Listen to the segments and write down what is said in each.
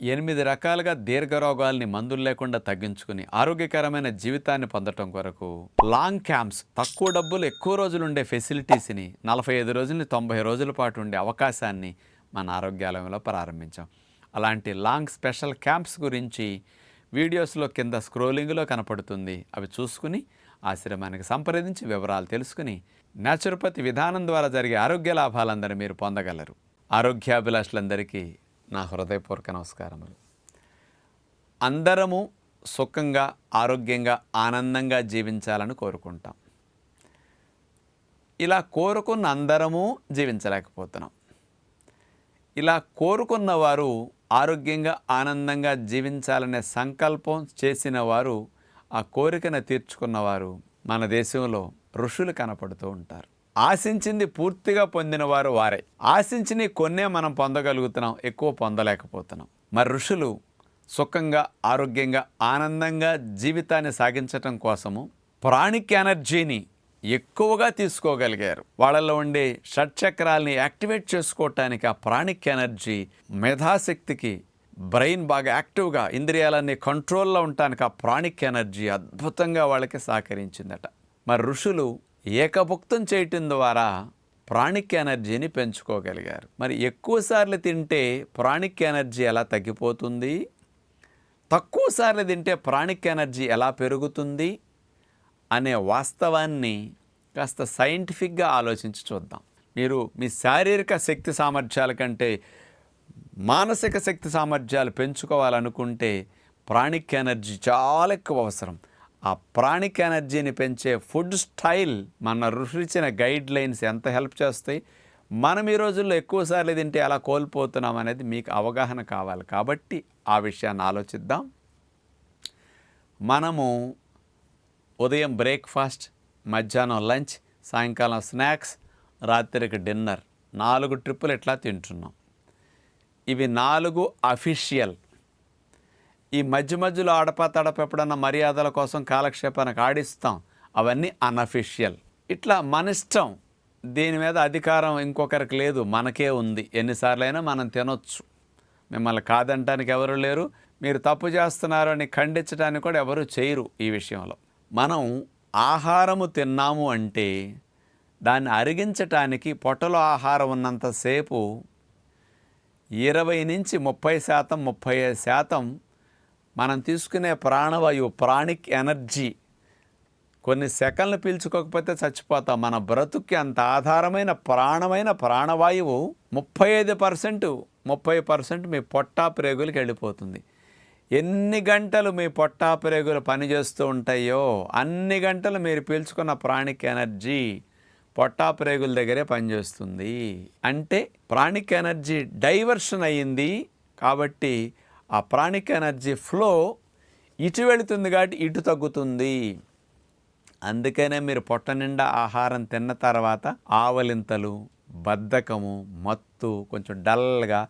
8 రకాలుగా దీర్ఘరోగాల్ని మందులు లేకుండా తగ్గించుకుని ఆరోగ్యకరమైన జీవితాన్ని పొందటం కొరకు లాంగ్ క్యాంప్స్, తక్కువ డబ్బులు ఎక్కువ రోజులు ఉండే ఫెసిలిటీస్ని 45 రోజులని 90 రోజుల పాటు ఉండే అవకాశాన్ని మన ఆరోగ్యాలయంలో ప్రారంభించాం. అలాంటి లాంగ్ స్పెషల్ క్యాంప్స్ గురించి వీడియోస్లో కింద స్క్రోలింగ్లో కనపడుతుంది. అవి చూసుకుని ఆశ్రమానికి సంప్రదించి వివరాలు తెలుసుకుని న్యాచురోపతి విధానం ద్వారా జరిగే ఆరోగ్య లాభాలందరూ మీరు పొందగలరు. ఆరోగ్యాభిలాషులందరికీ నా హృదయపూర్వక నమస్కారములు. అందరము సుఖంగా, ఆరోగ్యంగా, ఆనందంగా జీవించాలని కోరుకుంటాం. ఇలా కోరుకున్న అందరము జీవించలేకపోతున్నాం. ఇలా కోరుకున్న వారు ఆరోగ్యంగా, ఆనందంగా జీవించాలనే సంకల్పం చేసిన వారు, ఆ కోరికను తీర్చుకున్నవారు మన దేశంలో ఋషులు కనపడుతూ ఉంటారు. ఆశించింది పూర్తిగా పొందిన వారు వారే. ఆశించిన కొన్నే మనం పొందగలుగుతున్నాం, ఎక్కువ పొందలేకపోతున్నాం. మరి ఋషులు సుఖంగా, ఆరోగ్యంగా, ఆనందంగా జీవితాన్ని సాగించటం కోసము ప్రాణిక్ ఎనర్జీని ఎక్కువగా తీసుకోగలిగారు. వాళ్ళలో ఉండే షట్చక్రాల్ని యాక్టివేట్ చేసుకోవటానికి ఆ ప్రాణిక్ ఎనర్జీ, మేధాశక్తికి, బ్రెయిన్ బాగా యాక్టివ్గా, ఇంద్రియాలన్నీ కంట్రోల్లో ఉండటానికి ఆ ప్రాణిక్ ఎనర్జీ అద్భుతంగా వాళ్ళకి సహకరించిందట. మరి ఋషులు ఏకభుక్తం చేయటం ద్వారా ప్రాణిక్ ఎనర్జీని పెంచుకోగలిగారు. మరి ఎక్కువసార్లు తింటే ప్రాణిక్ ఎనర్జీ ఎలా తగ్గిపోతుంది, తక్కువ సార్లు తింటే ప్రాణిక్ ఎనర్జీ ఎలా పెరుగుతుంది అనే వాస్తవాన్ని కాస్త సైంటిఫిక్గా ఆలోచించి చూద్దాం. మీరు మీ శారీరక శక్తి సామర్థ్యాల కంటే మానసిక శక్తి సామర్థ్యాలు పెంచుకోవాలనుకుంటే ప్రాణిక్ ఎనర్జీ చాలా ఎక్కువ అవసరం. ఆ ప్రాణిక్ ఎనర్జీని పెంచే ఫుడ్ స్టైల్ మన ఋషులిచ్చిన గైడ్ లైన్స్ ఎంత హెల్ప్ చేస్తాయి, మనం ఈ రోజుల్లో ఎక్కువసార్లు తింటే ఎలా కోల్పోతున్నాం అనేది మీకు అవగాహన కావాలి. కాబట్టి ఆ విషయాన్ని ఆలోచిద్దాం. మనము ఉదయం బ్రేక్ఫాస్ట్, మధ్యాహ్నం లంచ్, సాయంకాలం స్నాక్స్, రాత్రికి డిన్నర్ 4 ట్రిప్పులు ఇట్లా తింటున్నాం. ఇవి 4 అఫీషియల్. ఈ మధ్య మధ్యలో తడప ఎప్పుడన్నా మర్యాదల కోసం కాలక్షేపానికి ఆడిస్తాం, అవన్నీ అన్అఫీషియల్. ఇట్లా మన ఇష్టం, దీని మీద అధికారం ఇంకొకరికి లేదు, మనకే ఉంది. ఎన్నిసార్లైనా మనం తినొచ్చు, మిమ్మల్ని కాదంటానికి ఎవరు లేరు. మీరు తప్పు చేస్తున్నారు అని ఖండించడానికి కూడా ఎవరు చేయరు. ఈ విషయంలో మనం ఆహారము తిన్నాము అంటే దాన్ని అరిగించటానికి పొట్టలో ఆహారం ఉన్నంతసేపు 20 నుంచి 30%, 35% మనం తీసుకునే ప్రాణవాయువు, ప్రాణిక్ ఎనర్జీ, కొన్ని సెకండ్లు పీల్చుకోకపోతే చచ్చిపోతాం. మన బ్రతుక్కి అంత ఆధారమైన ప్రాణవాయువు 30% మీ పొట్టా ప్రేగులకి వెళ్ళిపోతుంది. ఎన్ని గంటలు మీ పొట్టా ప్రేగులు పనిచేస్తూ ఉంటాయో అన్ని గంటలు మీరు పీల్చుకున్న ప్రాణిక్ ఎనర్జీ పొట్టా ప్రేగుల దగ్గరే పనిచేస్తుంది. అంటే ప్రాణిక్ ఎనర్జీ డైవర్షన్ అయ్యింది. కాబట్టి ఆ ప్రాణిక్ ఎనర్జీ ఫ్లో ఇటు వెళుతుంది కాబట్టి ఇటు తగ్గుతుంది. అందుకనే మీరు పొట్ట నిండా ఆహారం తిన్న తర్వాత ఆవలింతలు, బద్ధకము, మత్తు, కొంచెం డల్గా,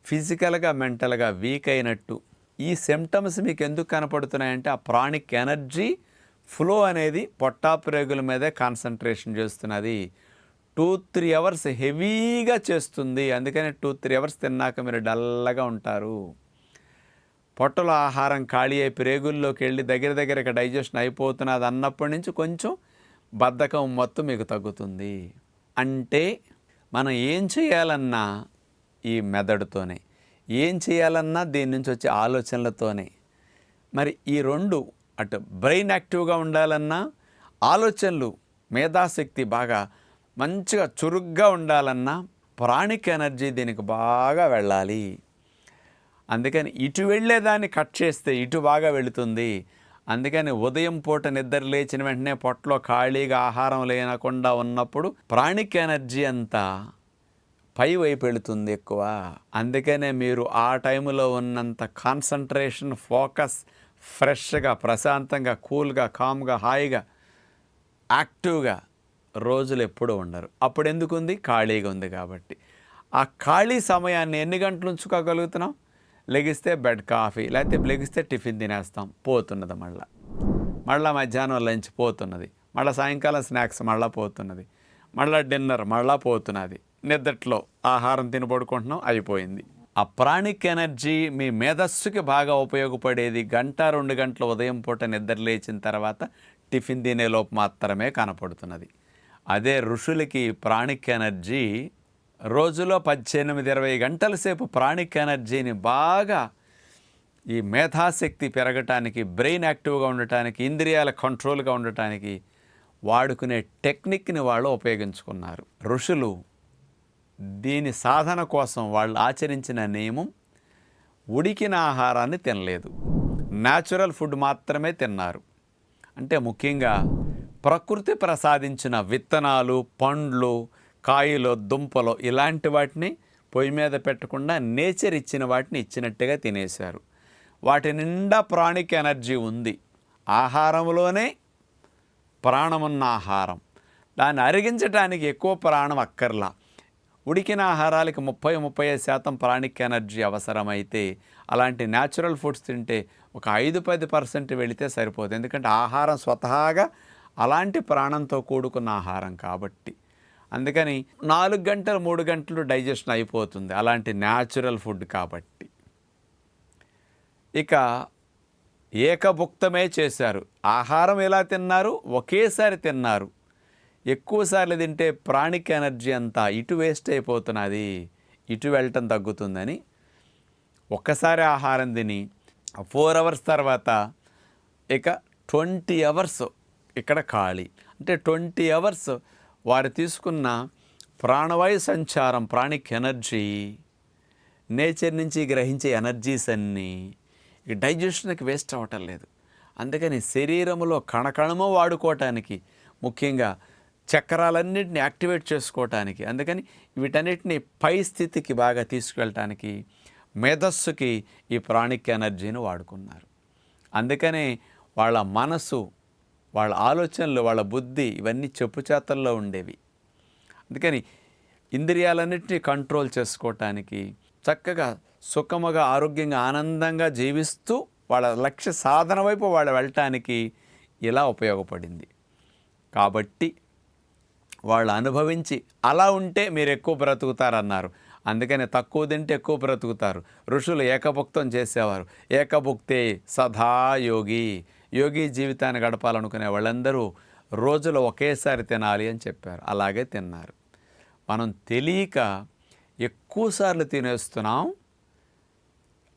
ఫిజికల్గా, మెంటల్గా వీక్ అయినట్టు ఈ సిమ్టమ్స్ మీకు ఎందుకు కనపడుతున్నాయంటే ఆ ప్రాణిక్ ఎనర్జీ ఫ్లో అనేది పొట్టా ప్రేగుల మీదే కాన్సన్ట్రేషన్ చేస్తున్నది. 2-3 అవర్స్ హెవీగా చేస్తుంది. అందుకని 2-3 అవర్స్ తిన్నాక మీరు డల్గా ఉంటారు. పొట్టలో ఆహారం ఖాళీ అయి ప్రేగుల్లోకి వెళ్ళి దగ్గర డైజెషన్ అయిపోతున్నది అన్నప్పటి నుంచి కొంచెం బద్ధకం మొత్తం మీకు తగ్గుతుంది. అంటే మనం ఏం చేయాలన్నా ఈ మెదడుతోనే, ఏం చేయాలన్నా దీని నుంచి వచ్చే ఆలోచనలతోనే. మరి ఈ 2 అటు బ్రెయిన్ యాక్టివ్గా ఉండాలన్నా, ఆలోచనలు, మేధాశక్తి బాగా మంచిగా చురుగ్గా ఉండాలన్నా ప్రాణిక్ ఎనర్జీ దీనికి బాగా వెళ్ళాలి. అందుకని ఇటు వెళ్ళేదాన్ని కట్ చేస్తే ఇటు బాగా వెళుతుంది. అందుకని ఉదయం పూట నిద్ర లేచిన వెంటనే పొట్టలో ఖాళీగా ఆహారం లేనకుండా ఉన్నప్పుడు ప్రాణిక్ ఎనర్జీ అంతా పై వైపు వెళుతుంది ఎక్కువ. అందుకనే మీరు ఆ టైంలో ఉన్నంత కాన్సన్ట్రేషన్, ఫోకస్, ఫ్రెష్గా, ప్రశాంతంగా, కూల్గా, కామ్గా, హాయిగా, యాక్టివ్గా రోజులు ఎప్పుడూ ఉండరు. అప్పుడు ఎందుకుంది? ఖాళీగా ఉంది కాబట్టి. ఆ ఖాళీ సమయాన్ని ఎన్ని గంటలు ఉంచుకోగలుగుతున్నాం? లెగిస్తే బెడ్ కాఫీ, లేకపోతే లెగిస్తే టిఫిన్ తినేస్తాం, పోతున్నది. మళ్ళీ మధ్యాహ్నం లంచ్ పోతున్నది, మళ్ళీ సాయంకాలం స్నాక్స్ మళ్ళీ పోతున్నది, మళ్ళీ డిన్నర్ మళ్ళీ పోతున్నది, నిద్రలో ఆహారం తిని పడుకుంటున్నాం, అయిపోయింది. ఆ ప్రాణిక్ ఎనర్జీ మీ మేధస్సుకి బాగా ఉపయోగపడేది 1-2 గంటల ఉదయం పూట నిద్ర లేచిన తర్వాత టిఫిన్ తినేలోపు మాత్రమే కనపడుతున్నది. అదే ఋషులకి ప్రాణిక్ ఎనర్జీ రోజులో 18-20 గంటల సేపు ప్రాణిక్ ఎనర్జీని బాగా ఈ మేధాశక్తి పెరగటానికి, బ్రెయిన్ యాక్టివ్గా ఉండటానికి, ఇంద్రియాల కంట్రోల్గా ఉండటానికి వాడుకునే టెక్నిక్ని వాళ్ళు ఉపయోగించుకున్నారు. ఋషులు దీని సాధన కోసం వాళ్ళు ఆచరించిన నియమం ఉడికిన ఆహారాన్ని తినలేదు, న్యాచురల్ ఫుడ్ మాత్రమే తిన్నారు. అంటే ముఖ్యంగా ప్రకృతి ప్రసాదించిన విత్తనాలు, పండ్లు, కాయలు, దుంపలు ఇలాంటి వాటిని పొయ్యి మీద పెట్టకుండా నేచర్ ఇచ్చిన వాటిని ఇచ్చినట్టుగా తినేశారు. వాటి నిండా ప్రాణిక్ ఎనర్జీ ఉంది. ఆహారంలోనే ప్రాణమున్న ఆహారం, దాన్ని అరిగించడానికి ఎక్కువ ప్రాణం అక్కర్లా. ఉడికిన ఆహారాలకి 30-35% ప్రాణిక్ ఎనర్జీ అవసరమైతే అలాంటి న్యాచురల్ ఫుడ్స్ తింటే ఒక 5-10% వెళితే సరిపోతుంది. ఎందుకంటే ఆహారం స్వతహాగా అలాంటి ప్రాణంతో కూడుకున్న ఆహారం కాబట్టి. అందుకని 4 గంటలు 3 గంటలు డైజెషన్ అయిపోతుంది అలాంటి న్యాచురల్ ఫుడ్ కాబట్టి. ఇక ఏకభుక్తమే చేశారు. ఆహారం ఎలా తిన్నారు? ఒకేసారి తిన్నారు. ఎక్కువసార్లు తింటే ప్రాణిక్ ఎనర్జీ అంతా ఇటు వేస్ట్ అయిపోతున్నది, ఇటు వెళ్ళటం తగ్గుతుందని ఒక్కసారి ఆహారం తిని 4 అవర్స్ తర్వాత ఇక 20 అవర్స్ ఇక్కడ ఖాళీ. అంటే 20 అవర్స్ వారు తీసుకున్న ప్రాణవాయు సంచారం, ప్రాణిక్ ఎనర్జీ, నేచర్ నుంచి గ్రహించే ఎనర్జీస్ అన్నీ ఈ డైజెషన్కి వేస్ట్ అవ్వటం లేదు. అందుకని శరీరంలో కణకణము వాడుకోవటానికి, ముఖ్యంగా చక్రాలన్నింటినీ యాక్టివేట్ చేసుకోవటానికి, అందుకని వీటన్నిటిని పై స్థితికి బాగా తీసుకెళ్ళటానికి మేధస్సుకి ఈ ప్రాణిక్ ఎనర్జీని వాడుకున్నారు. అందుకనే వాళ్ళ మనసు, వాళ్ళ ఆలోచనలు, వాళ్ళ బుద్ధి ఇవన్నీ చెప్పుచేతల్లో ఉండేవి. అందుకని ఇంద్రియాలన్నింటినీ కంట్రోల్ చేసుకోవటానికి, చక్కగా సుఖముగా ఆరోగ్యంగా ఆనందంగా జీవిస్తూ వాళ్ళ లక్ష్య సాధన వైపు వాళ్ళు వెళ్ళటానికి ఇలా ఉపయోగపడింది. కాబట్టి వాళ్ళు అనుభవించి అలా ఉంటే మీరు ఎక్కువ బ్రతుకుతారన్నారు. అందుకని తక్కువ తింటే ఎక్కువ బ్రతుకుతారు. ఋషులు ఏకభుక్తం చేసేవారు. ఏకభుక్తే సదా యోగి. యోగి జీవితాన్ని గడపాలనుకునే వాళ్ళందరూ రోజులో ఒకేసారి తినాలి అని చెప్పారు. అలాగే తిన్నారు. మనం తెలియక ఎక్కువసార్లు తినేస్తున్నాం,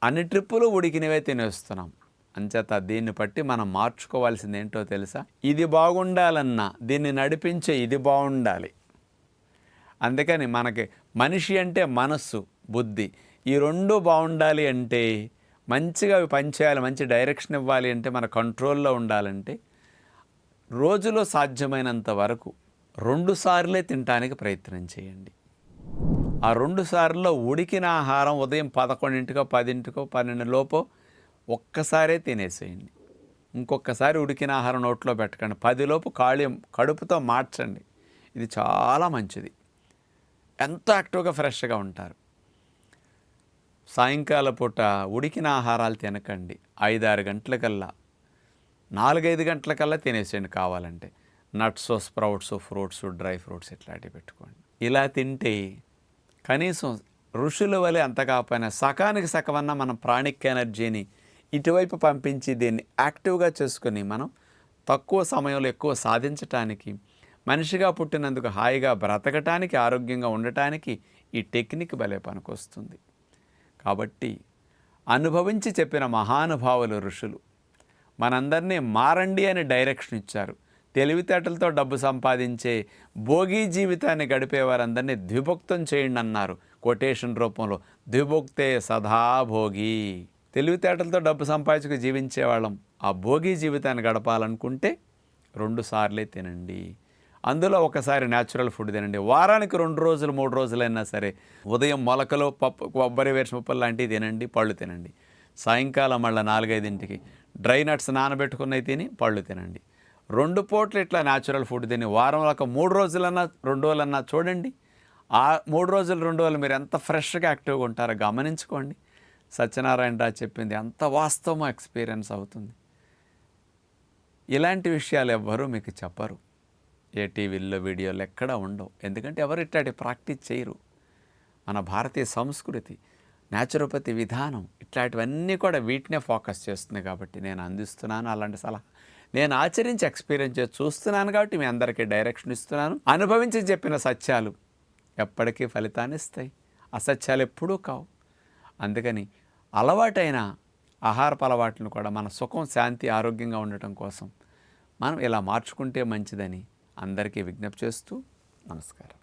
అన్ని ట్రిప్పులు ఉడికినవే తినేస్తున్నాం. అంచేత దీన్ని బట్టి మనం మార్చుకోవాల్సింది ఏంటో తెలుసా? ఇది బాగుండాలన్నా దీన్ని నడిపించే ఇది బాగుండాలి. అందుకని మనకి మనిషి అంటే మనస్సు, బుద్ధి, ఈ రెండు బాగుండాలి అంటే, మంచిగా అవి పనిచేయాలి, మంచి డైరెక్షన్ ఇవ్వాలి అంటే, మన కంట్రోల్లో ఉండాలంటే రోజులో సాధ్యమైనంత వరకు 2 సార్లే తినడానికి ప్రయత్నం చేయండి. ఆ 2 సార్ల్లో ఉడికిన ఆహారం ఉదయం 11కో 10కో 12 లోపో ఒక్కసారే తినేసేయండి. ఇంకొకసారి ఉడికిన ఆహారం నోట్లో పెట్టకండి. 10 లోపు కడుపుతో మార్చండి. ఇది చాలా మంచిది. ఎంతో యాక్టివ్గా ఫ్రెష్గా ఉంటారు. సాయంకాల పూట ఉడికిన ఆహారాలు తినకండి. 5-6 గంటలకల్లా, 4-5 గంటలకల్లా తినేసేయండి కావాలంటే. Nuts, sprouts, fruits, dry fruits ఇట్లాంటివి పెట్టుకోండి. ఇలా తింటే కనీసం ఋషుల వలె అంత కాకపోయినా సకానికి సకమన్నా మనం ప్రాణిక్ ఎనర్జీని ఇటువైపు పంపించి దీన్ని యాక్టివ్గా చేసుకుని మనం తక్కువ సమయంలో ఎక్కువ సాధించటానికి, మనిషిగా పుట్టినందుకు హాయిగా బ్రతకటానికి, ఆరోగ్యంగా ఉండటానికి ఈ టెక్నిక్ భలే పనికొస్తుంది. కాబట్టి అనుభవించి చెప్పిన మహానుభావులు ఋషులు మనందరినీ మారండి అని డైరెక్షన్ ఇచ్చారు. తెలివితేటలతో డబ్బు సంపాదించే భోగి జీవితాన్ని గడిపేవారందరినీ ద్విభుక్తం చేయండి అన్నారు కొటేషన్ రూపంలో. ద్విభుక్తే సదా భోగి. తెలివితేటలతో డబ్బు సంపాదించుకు జీవించే వాళ్ళం ఆ భోగి జీవితాన్ని గడపాలనుకుంటే 2 సార్లే తినండి. అందులో ఒకసారి న్యాచురల్ ఫుడ్ తినండి. వారానికి 2 రోజులు 3 రోజులైనా సరే ఉదయం మొలకలు, పప్పు, కొబ్బరి, వేరుశనగపప్పు లాంటివి తినండి, పళ్ళు తినండి. సాయంకాలం మళ్ళీ 4-5కి డ్రై నట్స్ నానబెట్టుకున్నవి తిని పళ్ళు తినండి. 2 పూటలు ఇట్లా న్యాచురల్ ఫుడ్ తిని వారంలో ఒక 3 రోజులన్నా 2 రోజులన్నా చూడండి. ఆ 3 రోజులు 2 రోజులు మీరు ఎంత ఫ్రెష్గా యాక్టివ్గా ఉంటారో గమనించుకోండి. సత్యనారాయణ రాజు చెప్పింది ఎంత వాస్తవమో ఎక్స్పీరియన్స్ అవుతుంది. ఇలాంటి విషయాలు ఎవ్వరూ మీకు చెప్పరు. ఏ టీవీల్లో వీడియోలు ఎక్కడా ఉండవు. ఎందుకంటే ఎవరు ఇట్లాంటి ప్రాక్టీస్ చేయరు. మన భారతీయ సంస్కృతి న్యాచురోపతి విధానం ఇట్లాంటివన్నీ కూడా వీటినే ఫోకస్ చేస్తుంది కాబట్టి నేను అందిస్తున్నాను అలాంటి సలహా. నేను ఆచరించి ఎక్స్పీరియన్స్ చేసి చూస్తున్నాను కాబట్టి మీ అందరికీ డైరెక్షన్ ఇస్తున్నాను. అనుభవించి చెప్పిన సత్యాలు ఎప్పటికీ ఫలితాన్ని ఇస్తాయి, అసత్యాలు ఎప్పుడూ కావు. అందుకని అలవాటైన ఆహారపు అలవాట్లను కూడా మన సుఖం, శాంతి, ఆరోగ్యంగా ఉండటం కోసం మనం ఇలా మార్చుకుంటే మంచిదని అందరికీ విజ్ఞప్తి చేస్తూ నమస్కారం.